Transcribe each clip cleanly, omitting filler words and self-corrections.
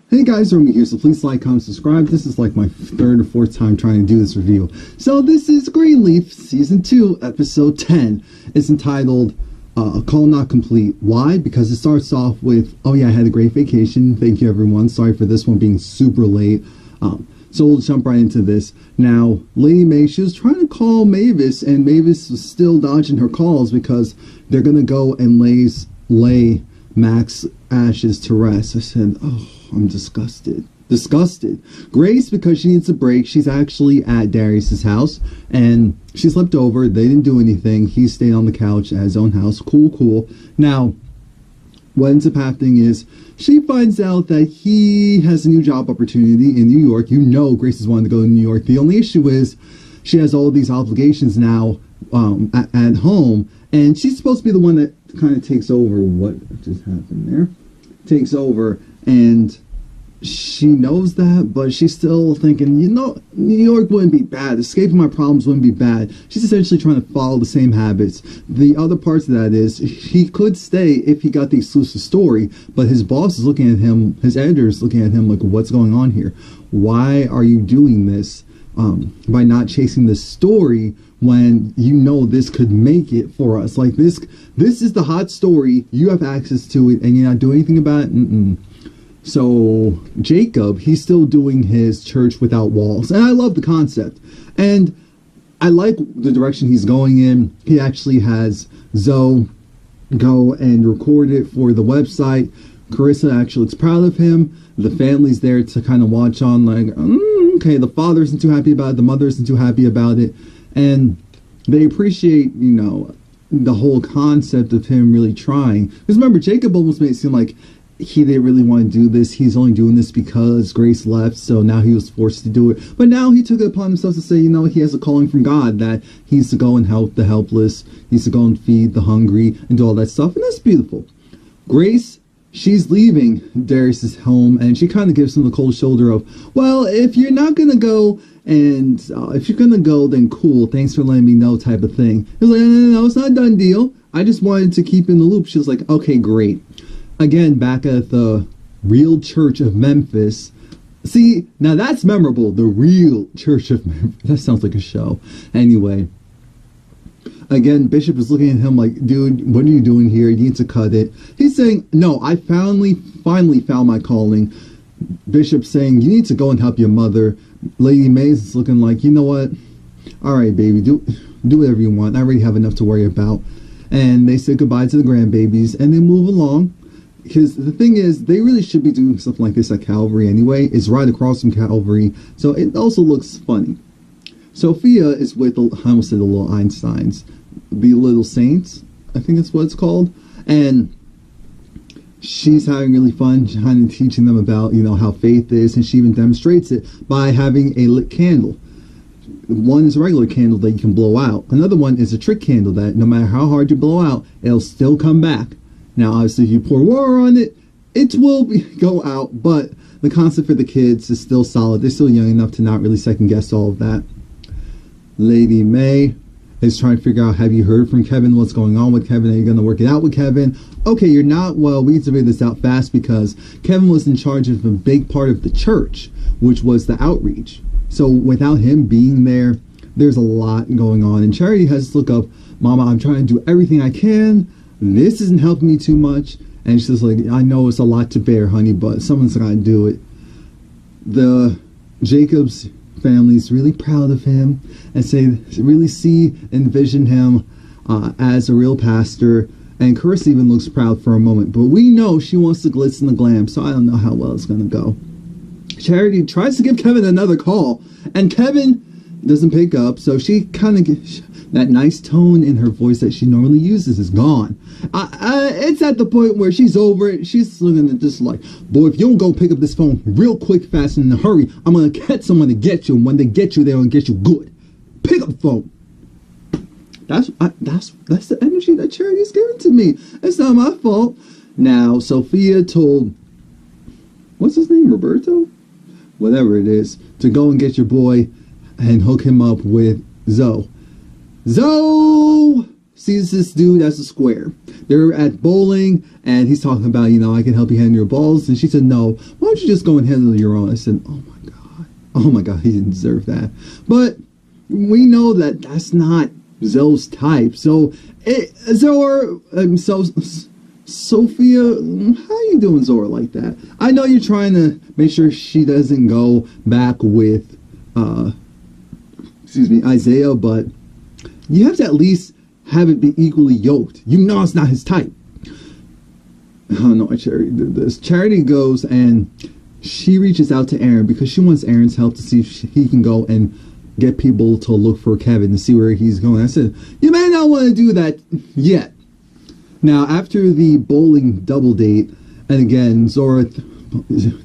Hey guys, Romie here, so please like, comment, subscribe. This is like my third or fourth time trying to do this review. So this is Greenleaf, Season 2, Episode 10. It's entitled, Call Not Complete. Why? Because it starts off with, oh yeah, I had a great vacation. Thank you everyone. Sorry for this one being super late. So we'll jump right into this. Now, Lady May, she was trying to call Mavis, and Mavis was still dodging her calls because they're going to go and lay Mac's ashes to rest. I said, oh, I'm disgusted. Grace, because she needs a break, she's actually at Darius's house, and she slept over. They didn't do anything. He stayed on the couch at his own house. Cool. Now, what ends up happening is she finds out that he has a new job opportunity in New York. You know Grace is wanting to go to New York. The only issue is she has all these obligations now at home, and she's supposed to be the one that kind of takes over. What just happened there? Takes over, and she knows that, but she's still thinking, you know, New York wouldn't be bad. Escaping my problems wouldn't be bad. She's essentially trying to follow the same habits. The other parts of that is he could stay if he got the exclusive story, but his boss is looking at him, his editor is looking at him like, what's going on here? Why are you doing this by not chasing the story when you know this could make it for us? Like, this is the hot story. You have access to it, and you're not doing anything about it? So Jacob, he's still doing his church without walls, and I love the concept, and I like the direction he's going in. He actually has Zoe go and record it for the website. Carissa actually looks proud of him. The family's there to kind of watch on, like, okay, the father isn't too happy about it, the mother isn't too happy about it, and they appreciate, you know, the whole concept of him really trying. Because remember, Jacob almost made it seem like he didn't really want to do this. He's only doing this because Grace left, so now he was forced to do it. But now he took it upon himself to say, you know, he has a calling from God, that he needs to go and help the helpless, he needs to go and feed the hungry, and do all that stuff, and that's beautiful. Grace, she's leaving Darius's home, and she kind of gives him the cold shoulder of, well, if you're not going to go, and if you're going to go, then cool, thanks for letting me know, type of thing. He was like, no, it's not a done deal. I just wanted to keep in the loop. She was like, okay, great. Again, back at the real Church of Memphis. See, now that's memorable. The real Church of Memphis. That sounds like a show. Anyway, again, Bishop is looking at him like, dude, what are you doing here? You need to cut it. He's saying, no, I finally found my calling. Bishop saying, you need to go and help your mother. Lady Mays is looking like, you know what? All right, baby, do whatever you want. I already have enough to worry about. And they say goodbye to the grandbabies, and they move along. Because the thing is, they really should be doing something like this at Calvary anyway. It's right across from Calvary, so it also looks funny. Sophia is with, I almost said the little Einsteins, the Little Saints, I think that's what it's called. And she's having really fun kind of teaching them about, you know, how faith is, and she even demonstrates it by having a lit candle. One is a regular candle that you can blow out. Another one is a trick candle that no matter how hard you blow out, it'll still come back. Now, obviously, if you pour water on it, it will go out, but the concept for the kids is still solid. They're still young enough to not really second guess all of that. Lady May is trying to figure out, have you heard from Kevin? What's going on with Kevin? Are you going to work it out with Kevin? Okay, you're not. Well, we need to figure this out fast because Kevin was in charge of a big part of the church, which was the outreach. So without him being there, there's a lot going on. And Charity has to look up, Mama, I'm trying to do everything I can. This isn't helping me too much. And she's like, I know it's a lot to bear, honey, but someone's got to do it. The Jacobs family's really proud of him and really envision him as a real pastor. And Carissa even looks proud for a moment. But we know she wants the glitz and the glam, so I don't know how well it's going to go. Charity tries to give Kevin another call, and Kevin doesn't pick up, so she kind of gets that nice tone in her voice that she normally uses is gone. It's at the point where she's over it. She's looking at this like, boy, if you don't go pick up this phone real quick, fast, and in a hurry, I'm going to get someone to get you, and when they get you, they're going to get you good. Pick up the phone. That's the energy that Charity's giving to me. It's not my fault. Now, Sophia told, what's his name, Roberto? Whatever it is, to go and get your boy and hook him up with Zoe. Zoe! sees this dude as a square. They're at bowling, and he's talking about, I can help you handle your balls. And she said, no, why don't you just go and handle your own? I said, oh my God, he didn't deserve that. But we know that that's not Zoe's type. So, Sophia, how you doing Zora like that? I know you're trying to make sure she doesn't go back with, Isaiah, but you have to at least have it be equally yoked. You know it's not his type. Oh no, Charity did this. Charity goes and she reaches out to Aaron because she wants Aaron's help to see if he can go and get people to look for Kevin to see where he's going. I said, you may not want to do that yet. Now, after the bowling double date, and again, Zora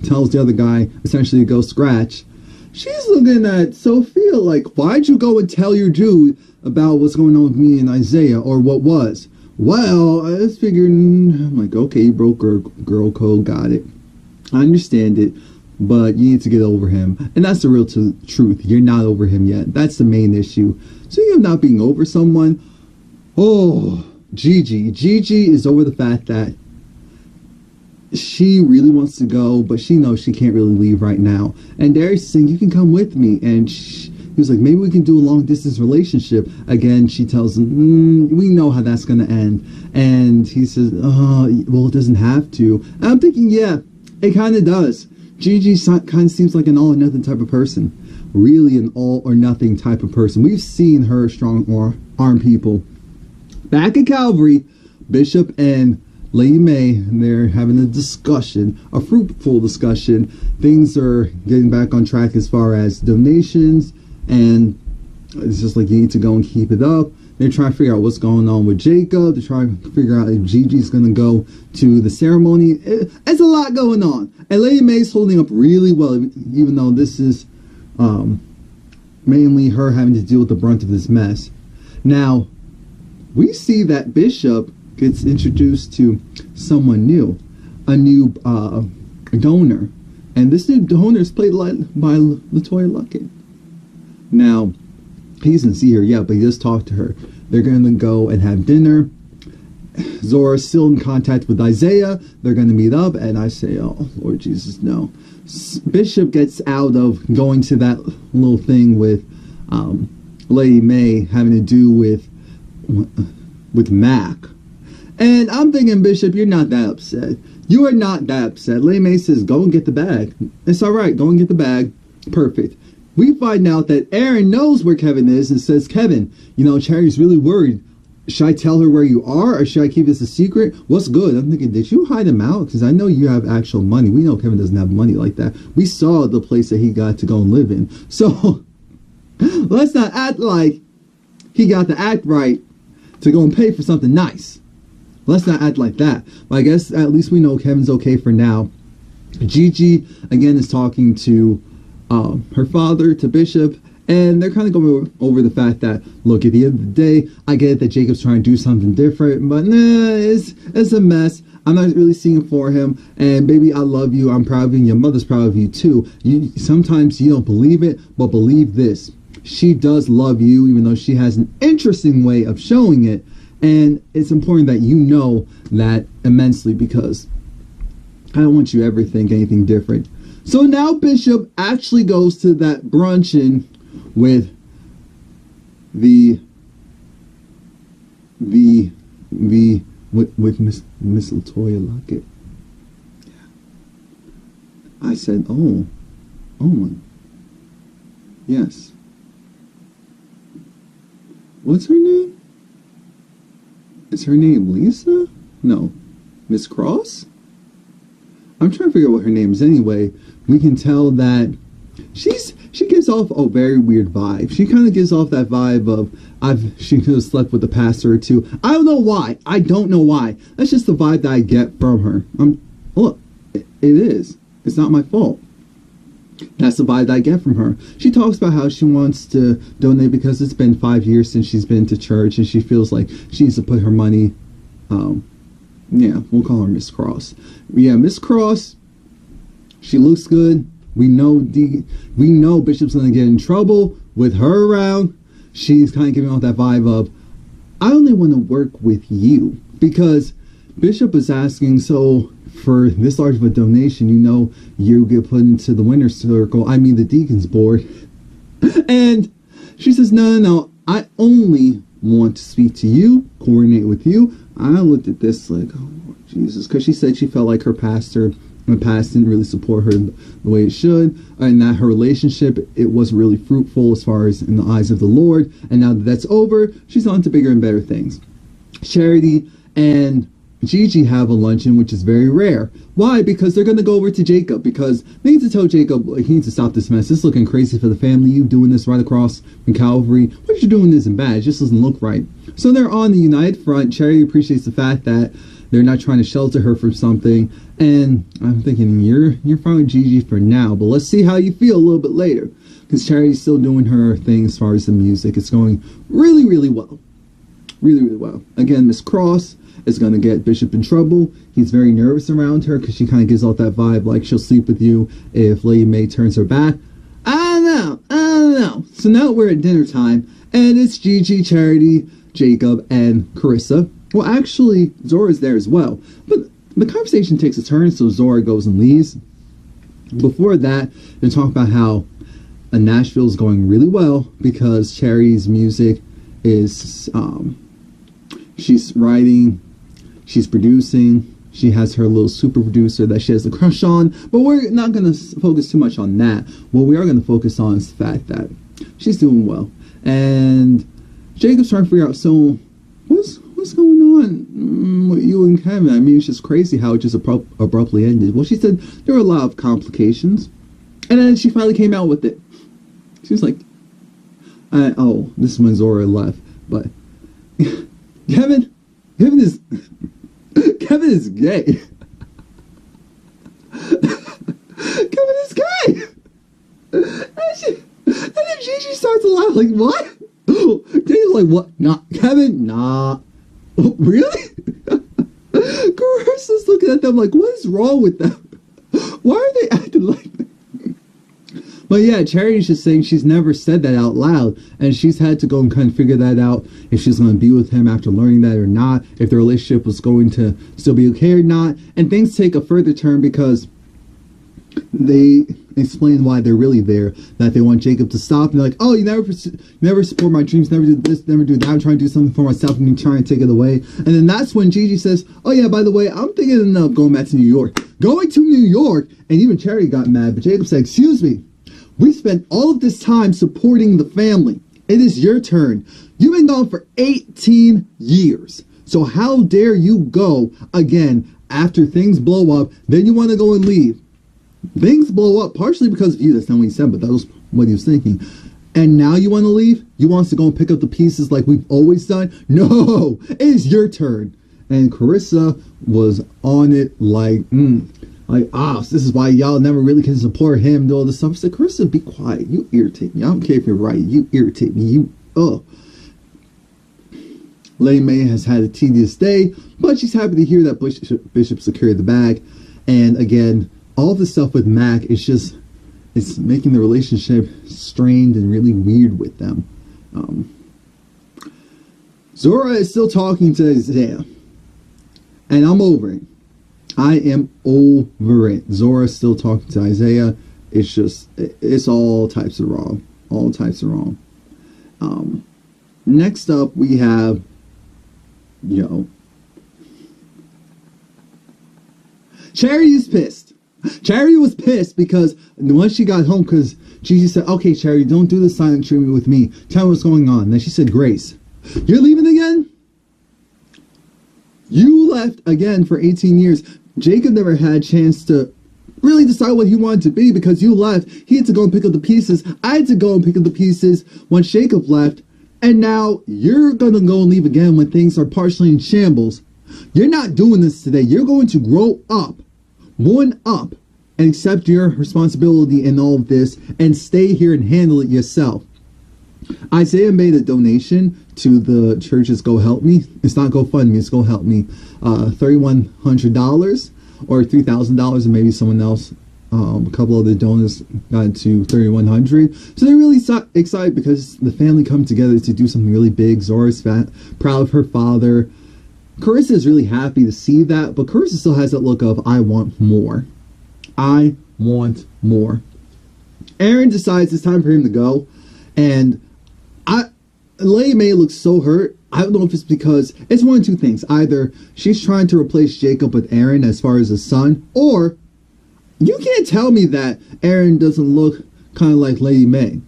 tells the other guy essentially to go scratch, she's looking at Sophia like, why'd you go and tell your dude about what's going on with me and Isaiah, or what was? Well, I was figuring, I'm like, okay, you broke girl code, got it. I understand it, but you need to get over him. And that's the real truth. You're not over him yet. That's the main issue. Speaking of not being over someone, Gigi is over the fact that she really wants to go, but she knows she can't really leave right now. And Darius is saying, you can come with me. And he was like, maybe we can do a long distance relationship. Again, she tells him, we know how that's going to end. And he says, well, it doesn't have to. And I'm thinking, yeah, it kind of does. Gigi kind of seems like an all or nothing type of person. Really an all or nothing type of person. We've seen her strong arm people. Back at Calvary, Bishop and Lady May, they're having a discussion, a fruitful discussion. Things are getting back on track as far as donations, and it's just like you need to go and keep it up. They're trying to figure out what's going on with Jacob. They're trying to figure out if Gigi's going to go to the ceremony. It's a lot going on. And Lady May's holding up really well, even though this is mainly her having to deal with the brunt of this mess. Now, we see that Bishop gets introduced to someone new, a new donor. And this new donor is played by LaToya Luckett. Now, he doesn't see her yet, but he does talk to her. They're going to go and have dinner. Zora's still in contact with Isaiah. They're going to meet up, and I say, oh, Lord Jesus, no. Bishop gets out of going to that little thing with Lady May having to do with Mac. And I'm thinking, Bishop, you're not that upset. You are not that upset. Lady May says, go and get the bag. It's all right. Go and get the bag. Perfect. We find out that Aaron knows where Kevin is and says, Kevin, Charity's really worried. Should I tell her where you are, or should I keep this a secret? What's good? I'm thinking, did you hide him out? Because I know you have actual money. We know Kevin doesn't have money like that. We saw the place that he got to go and live in. So let's not act like he got to act right to go and pay for something nice. Let's not act like that. But I guess at least we know Kevin's okay for now. Gigi, again, is talking to her father, to Bishop, and they're kind of going over the fact that, look, at the end of the day, I get that Jacob's trying to do something different, but it's a mess. I'm not really seeing it for him, and baby, I love you. I'm proud of you, and your mother's proud of you too. Sometimes you don't believe it, but believe this. She does love you, even though she has an interesting way of showing it, and it's important that you know that immensely, because I don't want you to ever think anything different. So now Bishop actually goes to that bruncheon with with Miss LaToya Luckett. I said, oh my, yes. What's her name? Is her name Lisa? No, Miss Cross? I'm trying to figure out what her name is anyway. We can tell that she gives off a very weird vibe. She kind of gives off that vibe of she could have slept with a pastor or two. I don't know why. I don't know why. That's just the vibe that I get from her. Look, it is. It's not my fault. That's the vibe that I get from her. She talks about how she wants to donate because it's been 5 years since she's been to church, and she feels like she needs to put her money. Yeah, we'll call her Miss Cross. Yeah, Miss Cross. She looks good. We know Bishop's gonna get in trouble with her around. She's kind of giving off that vibe of, I only want to work with you, because Bishop is asking, so for this large of a donation, you get put into the winner's circle, I mean the deacon's board. And she says, no, I only want to speak to you, coordinate with you. I looked at this like, oh, Lord Jesus, because she said she felt like her pastor in the past didn't really support her the way it should, and that her relationship, it wasn't really fruitful as far as in the eyes of the Lord. And now that that's over, she's on to bigger and better things. Charity and Gigi have a luncheon, which is very rare. Why? Because they're going to go over to Jacob, because they need to tell Jacob he needs to stop this mess. This is looking crazy for the family. You doing this right across from Calvary. What you're doing isn't bad. It just doesn't look right. So they're on the united front. Charity appreciates the fact that they're not trying to shelter her from something. And I'm thinking, you're fine with Gigi for now, but let's see how you feel a little bit later. Because Charity's still doing her thing as far as the music. It's going really, really well. Really, really well. Again, Miss Cross is going to get Bishop in trouble. He's very nervous around her because she kind of gives off that vibe like she'll sleep with you if Lady May turns her back. I don't know. So now we're at dinner time, and it's Gigi, Charity, Jacob, and Carissa. Well, actually, Zora's there as well. But the conversation takes a turn, so Zora goes and leaves. Before that, they talk about how Nashville's going really well because Charity's music is, she's writing, she's producing, she has her little super producer that she has a crush on, but we're not going to focus too much on that. What we are going to focus on is the fact that she's doing well. And Jacob's trying to figure out, so what's going on with you and Kevin? I mean, it's just crazy how it just abruptly ended. Well, she said there were a lot of complications, and then she finally came out with it. She was like, oh, this is when Zora left, but Kevin is gay. Kevin is gay. And then Gigi starts to laugh like, what? Daniel's like, what? Nah, Kevin, nah. Really? Carissa's looking at them like, what is wrong with them? Why are they acting like that? But yeah, Charity's just saying she's never said that out loud, and she's had to go and kind of figure that out, if she's going to be with him after learning that or not, if the relationship was going to still be okay or not. And things take a further turn because they explain why they're really there, that they want Jacob to stop, and they're like, oh, you never support my dreams, never do this, never do that, I'm trying to do something for myself and you trying to take it away. And then that's when Gigi says, oh yeah, by the way, I'm thinking of going back to New York. Going to New York? And even Charity got mad, but Jacob said, excuse me, we spent all of this time supporting the family. It is your turn. You've been gone for 18 years. So how dare you go again after things blow up, then you want to go and leave. Things blow up partially because of you. That's not what he said, but that was what he was thinking. And now you want to leave? You want us to go and pick up the pieces like we've always done? No, it is your turn. And Carissa was on it like, so this is why y'all never really can support him, do all this stuff. I said, Carissa, be quiet. You irritate me. I don't care if you're right. You irritate me. Lady May has had a tedious day, but she's happy to hear that Bishop secured the bag. And again, all the stuff with Mac is just, it's making the relationship strained and really weird with them. Zora is still talking to Isaiah, and I'm over it. I am over it. Zora's still talking to Isaiah. It's just, it's all types of wrong. All types of wrong. Next up, we have, Charity is pissed. Charity was pissed because once she got home, because Gigi said, okay, Charity, don't do the silent treatment with me. Tell me what's going on. Then she said, Grace, you're leaving again? You left again for 18 years. Jacob never had a chance to really decide what he wanted to be because you left. He had to go and pick up the pieces. I had to go and pick up the pieces when Jacob left. And now you're going to go and leave again when things are partially in shambles. You're not doing this today. You're going to grow up, one up, and accept your responsibility in all of this and stay here and handle it yourself. Isaiah made a donation to the church's Go Help Me. It's not GoFundMe, it's Go Help Me. $3,100 or $3,000, and maybe someone else A couple other donors got to 3,100. So they're really excited because the family come together to do something really big. Zora's proud of her father. Carissa is really happy to see that, but Carissa still has that look of, I want more. I want more. Aaron decides it's time for him to go, and Lady May looks so hurt. I don't know if it's because it's one of two things. Either she's trying to replace Jacob with Aaron as far as a son, or you can't tell me that Aaron doesn't look kind of like Lady May.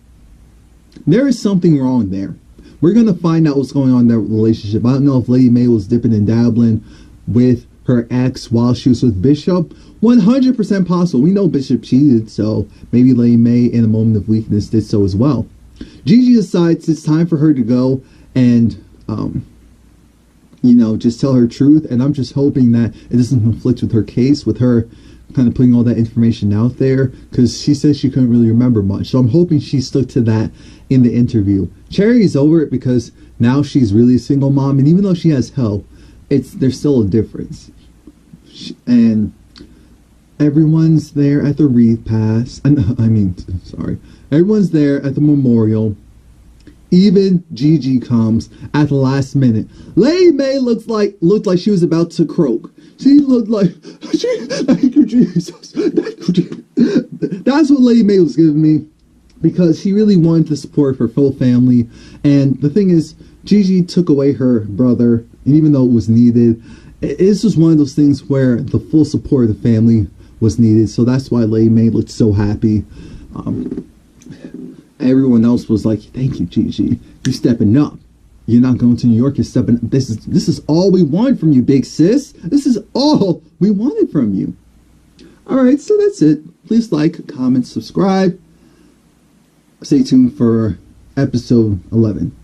There is something wrong there. We're going to find out what's going on in their relationship. I don't know if Lady May was dipping and dabbling with her ex while she was with Bishop. 100% possible. We know Bishop cheated, so maybe Lady May in a moment of weakness did so as well. Gigi decides it's time for her to go and, just tell her truth. And I'm just hoping that it doesn't conflict with her case, with her kind of putting all that information out there, because she says she couldn't really remember much. So I'm hoping she stuck to that in the interview. Cherry's over it because now she's really a single mom, and even though she has help, there's still a difference. And everyone's there at the wreath pass. Everyone's there at the memorial. Even Gigi comes at the last minute. Lady May looked like she was about to croak. She looked like, thank you, Jesus. Thank you, Jesus. That's what Lady May was giving me, because she really wanted the support of her full family. And the thing is, Gigi took away her brother, and even though it was needed, this was one of those things where the full support of the family was needed. So that's why Lady May looked so happy. Everyone else was like, thank you, Gigi. You're stepping up. You're not going to New York. You're stepping up. This is all we want from you, big sis. This is all we wanted from you. All right, so that's it. Please like, comment, subscribe. Stay tuned for episode 11.